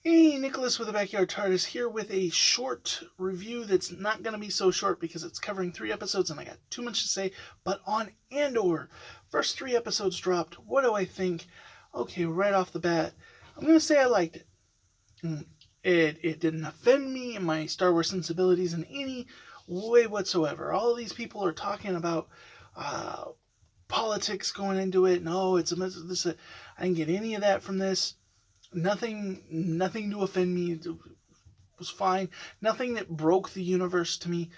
Hey, Nicholas with the Backyard TARDIS here with a short review that's not going to be so short because it's covering 3 episodes and I got too much to say. But on Andor, first 3 episodes dropped. What do I think? Okay, right off the bat, I'm going to say I liked it. It didn't offend me and my Star Wars sensibilities in any way whatsoever. All these people are talking about uh, politics going into it. No, it's a this. I didn't get any of that from this. Nothing to offend me. It was fine. Nothing that broke the universe to me.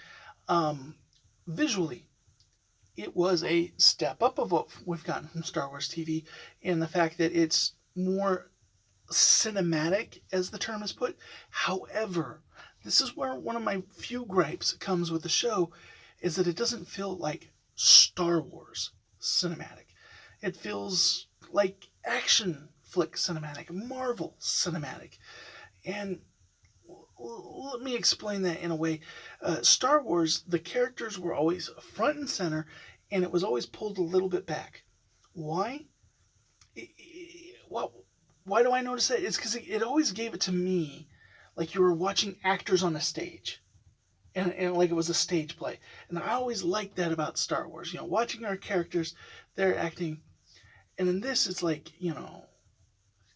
Visually, it was a step up of what we've gotten from Star Wars TV, and the fact that it's more cinematic, as the term is put. However, this is where one of my few gripes comes with the show, is that it doesn't feel like Star Wars cinematic. It feels like action flick cinematic, Marvel cinematic. And let me explain that in a way. Star Wars, the characters were always front and center, and it was always pulled a little bit back. Why? Well, why do I notice that? It's because it always gave it to me like you were watching actors on a stage. And like it was a stage play. And I always liked that about Star Wars. Watching our characters, they're acting. And in this, it's like,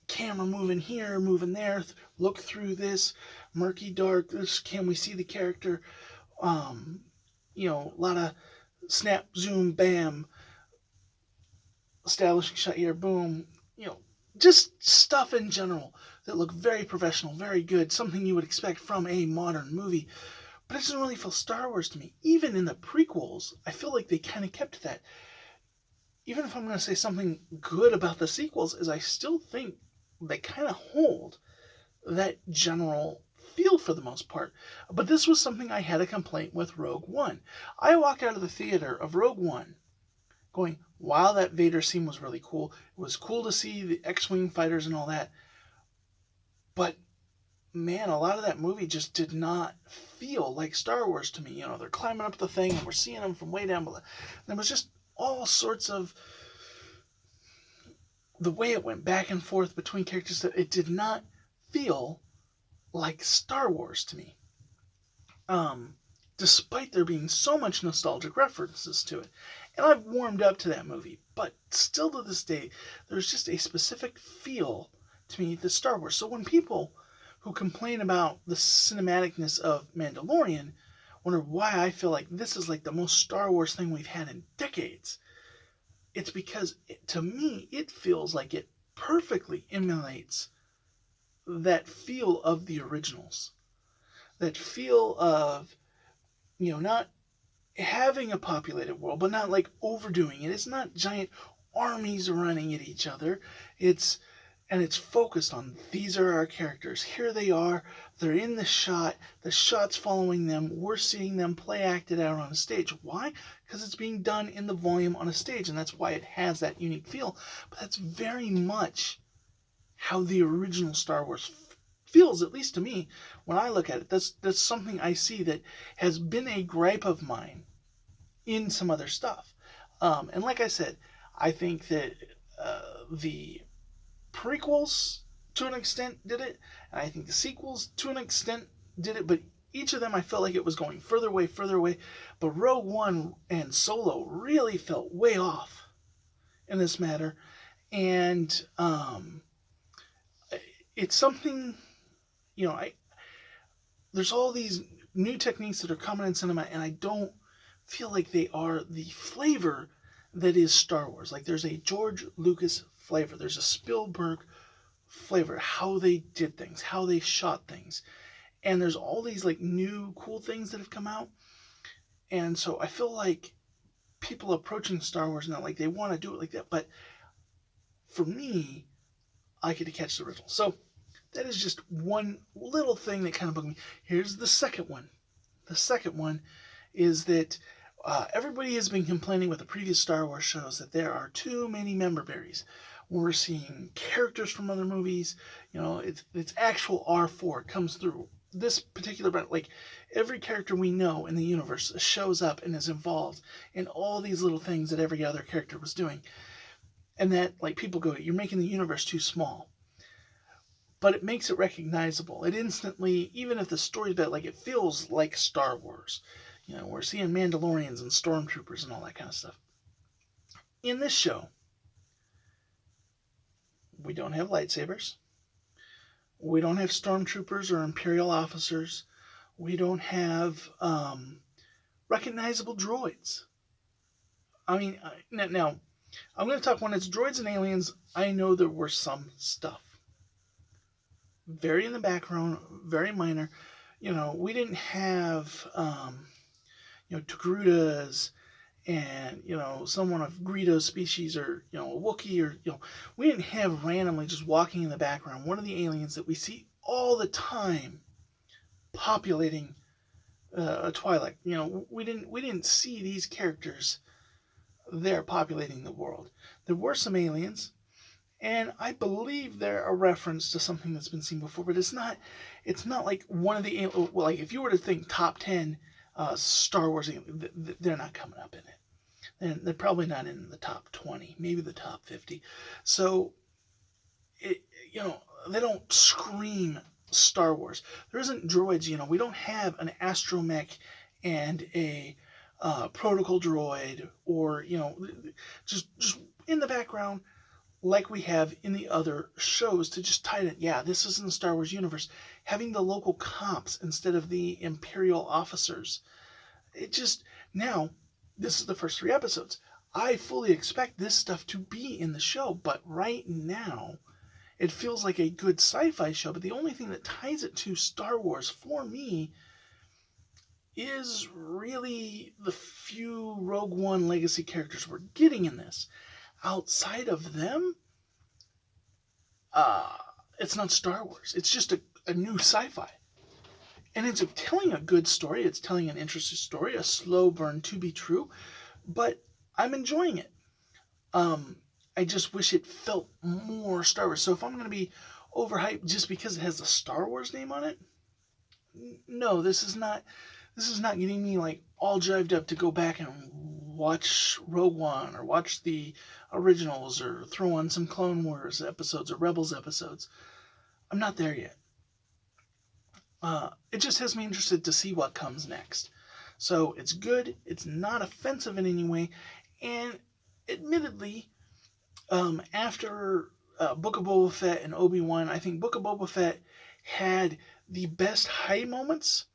camera moving here, moving there, look through this, murky, dark, this, can we see the character? A lot of snap, zoom, bam, establishing shot here, boom, just stuff in general that look very professional, very good, something you would expect from a modern movie. But it doesn't really feel Star Wars to me. Even in the prequels, I feel like they kind of kept that. Even if I'm going to say something good about the sequels, is I still think they kind of hold that general feel for the most part. But this was something I had a complaint with Rogue One. I walked out of the theater of Rogue One going, wow, that Vader scene was really cool. It was cool to see the X-Wing fighters and all that. But man, a lot of that movie just did not feel like Star Wars to me. They're climbing up the thing and we're seeing them from way down below. There was just all sorts of the way it went back and forth between characters that it did not feel like Star Wars to me. Despite there being so much nostalgic references to it. And I've warmed up to that movie, but still to this day, there's just a specific feel to me to Star Wars. So when people who complain about the cinematicness of Mandalorian wonder why I feel like this is like the most Star Wars thing we've had in decades, it's because to me it feels like it perfectly emulates that feel of the originals. That feel of, not having a populated world, but not like overdoing it. It's not giant armies running at each other. It's focused on these are our characters. Here they are. They're in the shot. The shot's following them. We're seeing them play acted out on a stage. Why? Because it's being done in the volume on a stage, and that's why it has that unique feel. But that's very much how the original Star Wars feels, at least to me, when I look at it. That's something I see that has been a gripe of mine in some other stuff. And like I said, I think that the prequels to an extent did it, and I think the sequels to an extent did it, but each of them I felt like it was going further away, further away. But Rogue One and Solo really felt way off in this matter, and it's something, there's all these new techniques that are coming in cinema, and I don't feel like they are the flavor that is Star Wars. Like there's a George Lucas flavor, there's a Spielberg flavor, how they did things, how they shot things, and there's all these like new cool things that have come out, and so I feel like people approaching Star Wars now, like they want to do it like that, but for me, I get to catch the original. So that is just one little thing that kind of bugged me. Here's the second one. The second one is that everybody has been complaining with the previous Star Wars shows that there are too many member berries. We're seeing characters from other movies. It's actual R4. It comes through this particular brand. Like every character we know in the universe shows up and is involved in all these little things that every other character was doing. And that, like, people go, you're making the universe too small. but it makes it recognizable. It instantly, even if the story's bad, like it feels like Star Wars. You know, we're seeing Mandalorians and stormtroopers and all that kind of stuff. In this show, we don't have lightsabers. We don't have stormtroopers or Imperial officers. We don't have recognizable droids. I mean, now, I'm going to talk when it's droids and aliens. I know there were some stuff. Very in the background, very minor. You know, we didn't have, Togrutas and, someone of Greedo's species or, a Wookiee or, we didn't have randomly just walking in the background one of the aliens that we see all the time populating a Twilight. We didn't see these characters there populating the world. There were some aliens, and I believe they're a reference to something that's been seen before, but it's not like one of the, well, like if you were to think top 10 Star Wars, they're not coming up in it. And they're probably not in the top 20, maybe the top 50. So, they don't scream Star Wars. There isn't droids, we don't have an astromech and a protocol droid or, just in the background like we have in the other shows to just tie it. Yeah, this is in the Star Wars universe. Having the local cops instead of the Imperial officers. It just, now, this is the first 3 episodes. I fully expect this stuff to be in the show, but right now, it feels like a good sci-fi show, but the only thing that ties it to Star Wars for me is really the few Rogue One legacy characters we're getting in this. Outside of them, it's not Star Wars. It's just a new sci-fi. And it's telling a good story. It's telling an interesting story, a slow burn to be true, but I'm enjoying it. I just wish it felt more Star Wars. So if I'm going to be overhyped just because it has a Star Wars name on it, no, this is not getting me like all jived up to go back and watch Rogue One or watch the originals or throw on some Clone Wars episodes or Rebels episodes. I'm not there yet. It just has me interested to see what comes next. So it's good. It's not offensive in any way. And admittedly, after Book of Boba Fett and Obi-Wan, I think Book of Boba Fett had the best high moments,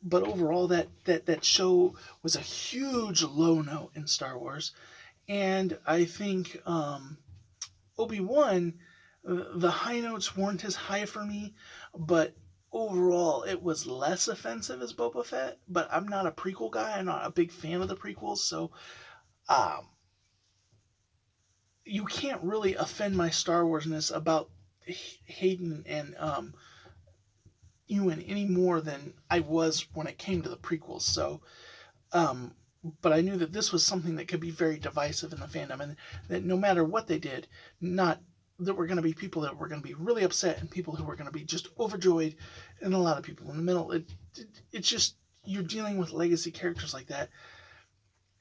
but overall that show was a huge low note in Star Wars. And I think Obi-Wan, the high notes weren't as high for me, but overall it was less offensive as Boba Fett. But I'm not a prequel guy. I'm not a big fan of the prequels, so you can't really offend my Star Warsness about Hayden and Ewan any more than I was when it came to the prequels. So, but I knew that this was something that could be very divisive in the fandom, and that no matter what they did, not there were going to be people that were going to be really upset and people who were going to be just overjoyed, and a lot of people in the middle. It's just, you're dealing with legacy characters like that.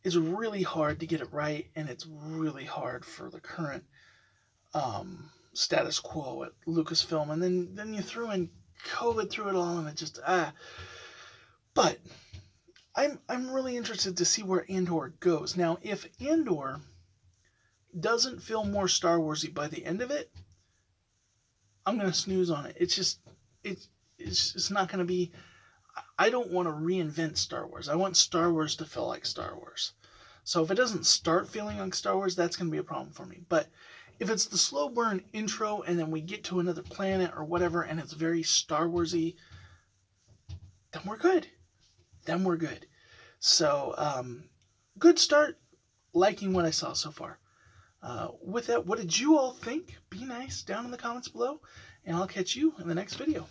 It's really hard to get it right, and it's really hard for the current status quo at Lucasfilm. And then you threw in COVID through it all, and it just But I'm really interested to see where Andor goes. Now, if Andor doesn't feel more Star Warsy by the end of it, I'm gonna snooze on it. It's not gonna be. I don't want to reinvent Star Wars. I want Star Wars to feel like Star Wars. So if it doesn't start feeling like Star Wars, that's going to be a problem for me. But if it's the slow burn intro and then we get to another planet or whatever and it's very Star Warsy, then we're good. So, good start. Liking what I saw so far. With that, what did you all think? Be nice down in the comments below, and I'll catch you in the next video.